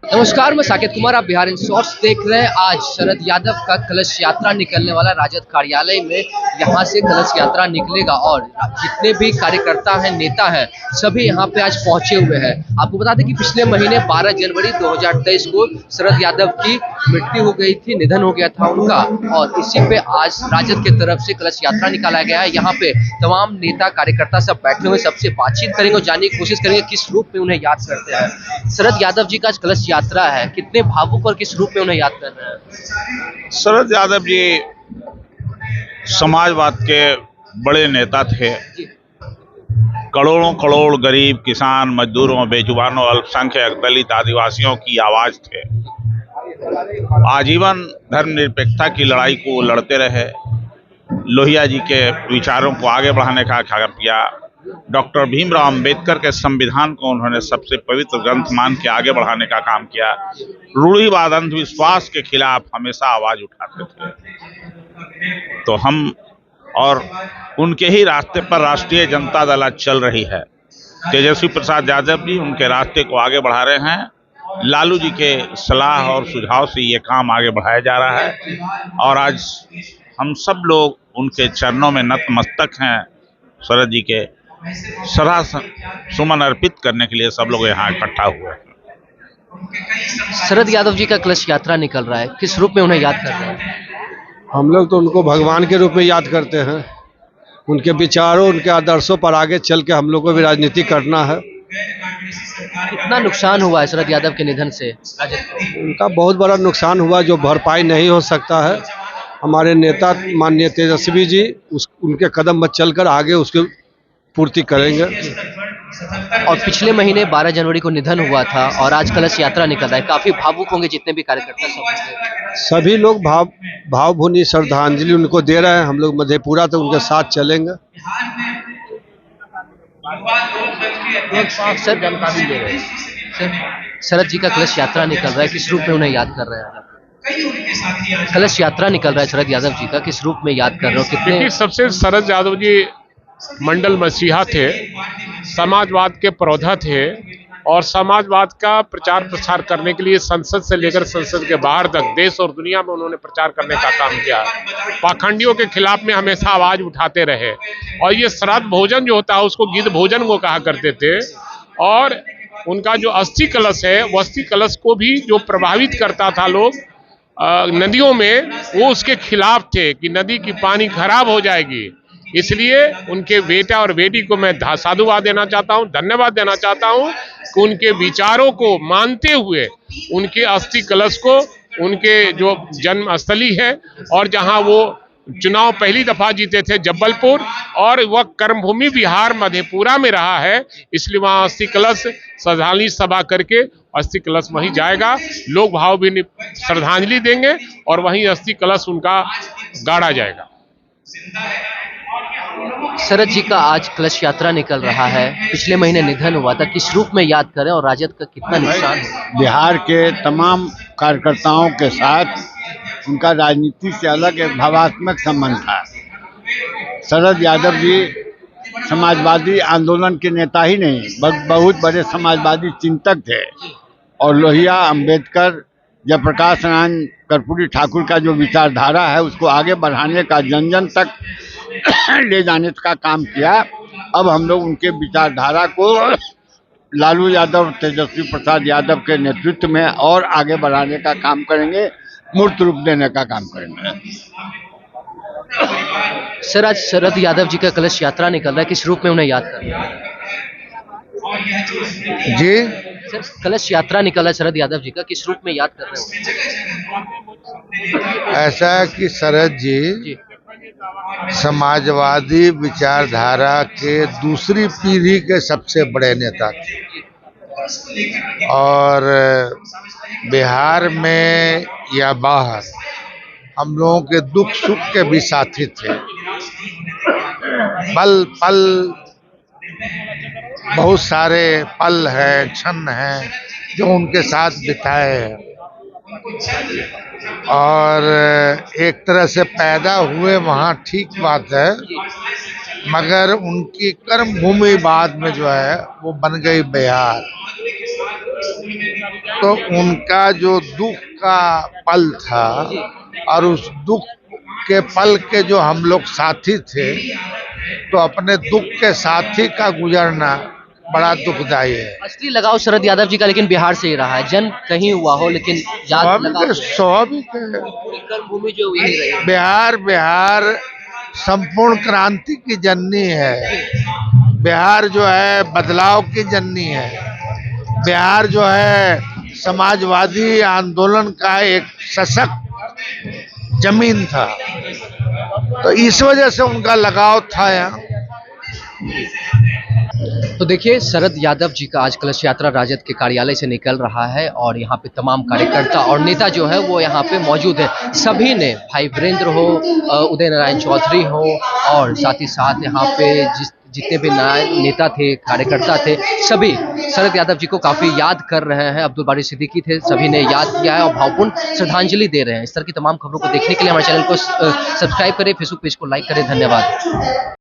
नमस्कार, मैं साकेत कुमार। आप बिहार इन शॉर्ट्स देख रहे हैं। आज शरद यादव का कलश यात्रा निकलने वाला राजद कार्यालय में। यहाँ से कलश यात्रा निकलेगा और जितने भी कार्यकर्ता हैं, नेता हैं, सभी यहाँ पे आज पहुंचे हुए हैं। आपको बता दें कि पिछले महीने 12 जनवरी 2023 को शरद यादव की मृत्यु हो गई थी, निधन हो गया था उनका, और इसी पे आज राजद की तरफ से कलश यात्रा निकाला गया है। यहाँ पे तमाम नेता कार्यकर्ता सब बैठे हुए, सबसे बातचीत करेंगे और जानने की कोशिश करेंगे किस रूप में उन्हें याद करते हैं। शरद यादव जी का आज कलश यात्रा है, कितने भावुक और किस रूप में उन्हें याद कर रहे हैं? शरद यादव जी समाजवाद के बड़े नेता थे। करोड़ों करोड़ गरीब, किसान, मजदूरों, बेजुबानों, अल्पसंख्यक, दलित, आदिवासियों की आवाज थे। आजीवन धर्मनिरपेक्षता की लड़ाई को लड़ते रहे। लोहिया जी के विचारों को आगे बढ़ाने का काम किया। डॉक्टर भीमराव अंबेडकर के संविधान को उन्होंने सबसे पवित्र ग्रंथ मान के आगे बढ़ाने का काम किया। रूढ़िवाद, अंधविश्वास के खिलाफ हमेशा आवाज उठाते थे। तो हम और उनके ही रास्ते पर राष्ट्रीय जनता दल आज चल रही है। तेजस्वी प्रसाद यादव जी उनके रास्ते को आगे बढ़ा रहे हैं। लालू जी के सलाह और सुझाव से ये काम आगे बढ़ाया जा रहा है और आज हम सब लोग उनके चरणों में नतमस्तक हैं। शरद जी के श्रद्धा सुमन अर्पित करने के लिए सब लोग यहाँ इकट्ठा हुए हैं। शरद यादव जी का कलश यात्रा निकल रहा है, किस रूप में उन्हें याद कर रहे हैं? हम लोग तो उनको भगवान के रूप में याद करते हैं। उनके विचारों, उनके आदर्शों पर आगे चल के हम लोग को भी राजनीति करना है। कितना नुकसान हुआ है शरद यादव के निधन से राजद को? उनका बहुत बड़ा नुकसान हुआ जो भरपाई नहीं हो सकता है। हमारे नेता माननीय तेजस्वी जी उनके कदम पर चलकर आगे उसकी पूर्ति करेंगे। और पिछले महीने 12 जनवरी को निधन हुआ था और आज कलश यात्रा निकल रहा है। काफी भावुक होंगे जितने भी कार्यकर्ता सब होंगे। सभी लोग भावभीनी श्रद्धांजलि उनको दे रहे हैं। हम लोग मधेपुरा तो उनके साथ चलेंगे। सर, जानकारी दे रहे हैं। शरद जी का कलश यात्रा निकल रहा है, किस रूप में उन्हें याद कर रहे हैं? कलश यात्रा निकल रहा है शरद यादव जी का, किस रूप में याद कर रहे हो? कितने सबसे शरद यादव जी मंडल मसीहा थे, समाजवाद के प्रौधा थे और समाजवाद का प्रचार प्रसार करने के लिए संसद से लेकर संसद के बाहर तक देश और दुनिया में उन्होंने प्रचार करने का काम किया। पाखंडियों के खिलाफ में हमेशा आवाज उठाते रहे और ये श्राद्ध भोजन जो होता है उसको गिद्ध भोजन को कहा करते थे। और उनका जो अस्थि कलश है, वो अस्थि कलश को भी जो प्रभावित करता था लोग नदियों में, वो उसके खिलाफ थे कि नदी की पानी खराब हो जाएगी। इसलिए उनके बेटा और बेटी को मैं साधुवाद देना चाहता हूं, धन्यवाद देना चाहता हूं कि उनके विचारों को मानते हुए उनके अस्थि कलश को उनके जो जन्म स्थली है और जहां वो चुनाव पहली दफा जीते थे जब्बलपुर, और वह कर्मभूमि बिहार मधेपुरा में रहा है, इसलिए वहां अस्थि कलश श्रद्धांजलि सभा करके अस्थि कलश वहीं जाएगा। लोग भावभीनी श्रद्धांजलि देंगे और वहीं अस्थि कलश उनका गाड़ा जाएगा। शरद जी का आज कलश यात्रा निकल रहा है, पिछले महीने निधन हुआ था, किस रूप में याद करें और राजद का कितना नुकसान है? बिहार के तमाम कार्यकर्ताओं के साथ उनका राजनीति से अलग एक भावात्मक संबंध था। शरद यादव जी समाजवादी आंदोलन के नेता ही नहीं, बहुत बड़े समाजवादी चिंतक थे और लोहिया, अंबेडकर, जयप्रकाश नारायण कर्पूरी ठाकुर का जो विचारधारा है उसको आगे बढ़ाने का, जन जन तक ले जाने का काम किया। अब हम लोग उनके विचारधारा को लालू यादव, तेजस्वी प्रसाद यादव के नेतृत्व में और आगे बढ़ाने का काम करेंगे, मूर्त रूप देने का काम करेंगे। सर, आज शरद यादव जी का कलश यात्रा निकल रहा है, किस रूप में उन्हें याद कर रहे हैं? जी सर, कलश यात्रा निकला है शरद यादव जी का, किस रूप में याद कर रहे हैं? ऐसा है कि शरद जी समाजवादी विचारधारा के दूसरी पीढ़ी के सबसे बड़े नेता थे और बिहार में या बाहर हम लोगों के दुख सुख के भी साथी थे। पल पल बहुत सारे पल हैं, क्षण हैं जो उनके साथ बिताए हैं और एक तरह से पैदा हुए वहाँ, ठीक बात है, मगर उनकी कर्म भूमि बाद में जो है वो बन गई बिहार। तो उनका जो दुख का पल था और उस दुख के पल के जो हम लोग साथी थे, तो अपने दुख के साथी का गुजरना बड़ा दुखदायी है। असली लगाव शरद यादव जी का लेकिन बिहार से ही रहा है। जन्म कहीं हुआ हो लेकिन याद लगाव स्वाभाविक है। पूरी कर्मभूमि जो यही रही है। बिहार संपूर्ण क्रांति की जननी है। बिहार जो है बदलाव की जननी है। बिहार जो है समाजवादी आंदोलन का एक सशक्त जमीन था, तो इस वजह से उनका लगाव था यहाँ। तो देखिए, शरद यादव जी का आज कलश यात्रा राजद के कार्यालय से निकल रहा है और यहाँ पे तमाम कार्यकर्ता और नेता जो है वो यहाँ पे मौजूद है। सभी ने, भाई वीरेंद्र हो, उदय नारायण चौधरी हो और साथ ही साथ यहाँ पे जितने भी नेता थे, कार्यकर्ता थे, सभी शरद यादव जी को काफ़ी याद कर रहे हैं। अब्दुल बारी सिद्दीकी थे, सभी ने याद किया है और भावपूर्ण श्रद्धांजलि दे रहे हैं। इस तरह की तमाम खबरों को देखने के लिए हमारे चैनल को सब्सक्राइब करें, फेसबुक पेज को लाइक करें। धन्यवाद।